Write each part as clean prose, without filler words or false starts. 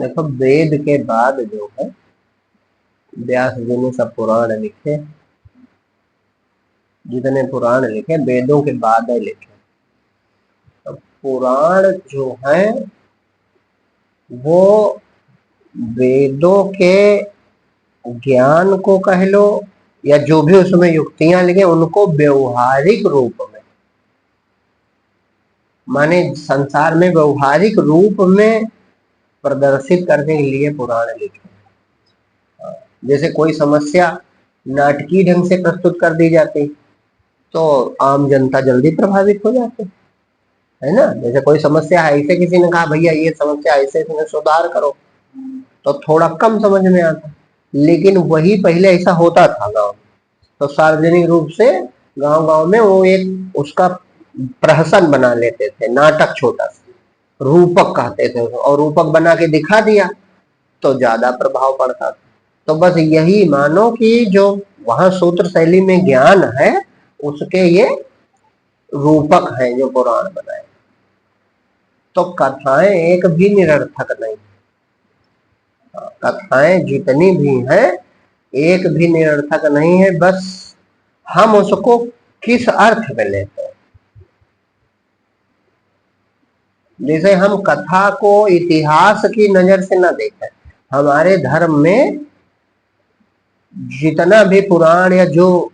देखो, वेद के बाद जो है व्यास जी ने सब पुराण लिखे। जितने पुराण लिखे वेदों के बाद ही लिखे। तो पुराण जो है वो वेदों के ज्ञान को कह लो या जो भी उसमें युक्तियां लिखे उनको व्यवहारिक रूप में, माने संसार में व्यवहारिक रूप में प्रदर्शित करने के लिए पुराण लिखे। जैसे कोई समस्या नाटकीय ढंग से प्रस्तुत कर दी जाती तो आम जनता जल्दी प्रभावित हो जाती है ना। जैसे कोई समस्या है, ऐसे किसी ने कहा भैया ये समस्या ऐसे इसमें सुधार करो, तो थोड़ा कम समझ में आता। लेकिन वही पहले ऐसा होता था गांव, तो सार्वजनिक रूप से गांव गांव में वो एक उसका प्रहसन बना लेते थे, नाटक छोटा सा रूपक कहते थे, और रूपक बना के दिखा दिया तो ज्यादा प्रभाव पड़ता था। तो बस यही मानो कि जो वहां सूत्र शैली में ज्ञान है उसके ये रूपक हैं जो पुराण बनाए। तो कथाएं एक भी निरर्थक नहीं, कथाएं जितनी भी हैं एक भी निरर्थक नहीं है, बस हम उसको किस अर्थ में लेते हैं। जैसे हम कथा को इतिहास की नजर से न देखें। हमारे धर्म में जितना भी पुराण या जो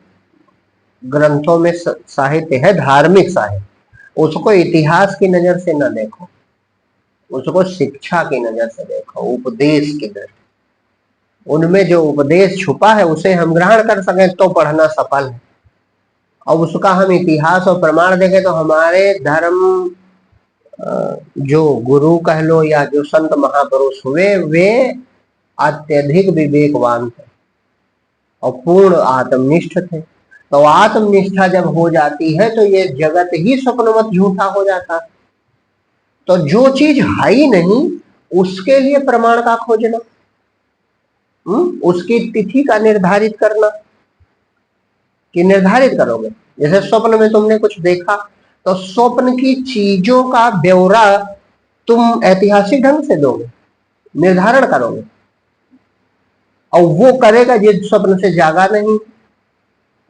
ग्रंथों में साहित्य है, धार्मिक साहित्य, उसको इतिहास की नजर से न देखो, उसको शिक्षा की नजर से देखो, उपदेश की नजर। उनमें जो उपदेश छुपा है उसे हम ग्रहण कर सकें तो पढ़ना सफल है। और उसका हम इतिहास और प्रमाण देखें तो हमारे धर्म जो गुरु कह लो या जो संत महापुरुष हुए वे अत्यधिक विवेकवान थे और पूर्ण आत्मनिष्ठ थे। तो आत्मनिष्ठा जब हो जाती है तो ये जगत ही स्वप्नवत झूठा हो जाता। तो जो चीज है ही नहीं उसके लिए प्रमाण का खोजना, उसकी तिथि का निर्धारित करना कि निर्धारित करोगे। जैसे स्वप्न में तुमने कुछ देखा तो स्वप्न की चीजों का ब्यौरा तुम ऐतिहासिक ढंग से दोगे, निर्धारण करोगे, और वो करेगा जिस स्वप्न से जागा नहीं।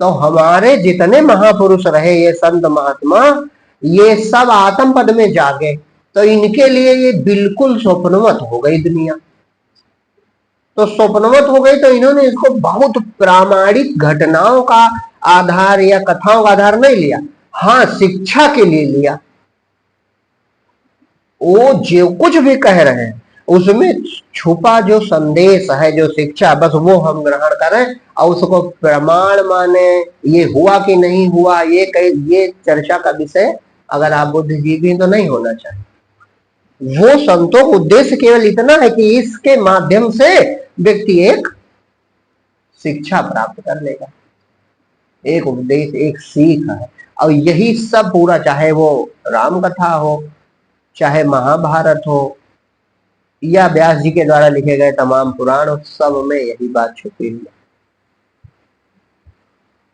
तो हमारे जितने महापुरुष रहे ये संत महात्मा, ये सब आत्म पद में जागे, तो इनके लिए ये बिल्कुल स्वप्नवत हो गई दुनिया। तो स्वप्नवत हो गई तो इन्होंने इसको बहुत प्रामाणिक घटनाओं का आधार या कथाओं का आधार नहीं लिया, हाँ शिक्षा के लिए लिया। वो जो कुछ भी कह रहे हैं उसमें छुपा जो संदेश है, जो शिक्षा, बस वो हम ग्रहण करें और उसको प्रमाण माने। ये हुआ कि नहीं हुआ ये चर्चा का विषय अगर आप बुद्धिजीवी तो नहीं होना चाहिए। वो संतों का उद्देश्य केवल इतना है कि इसके माध्यम से व्यक्ति एक शिक्षा प्राप्त कर लेगा, एक उपदेश, एक सीख है। और यही सब पूरा, चाहे वो राम कथा हो, चाहे महाभारत हो, या व्यास जी के द्वारा लिखे गए तमाम पुराण, सब में यही बात छुपी हुई है।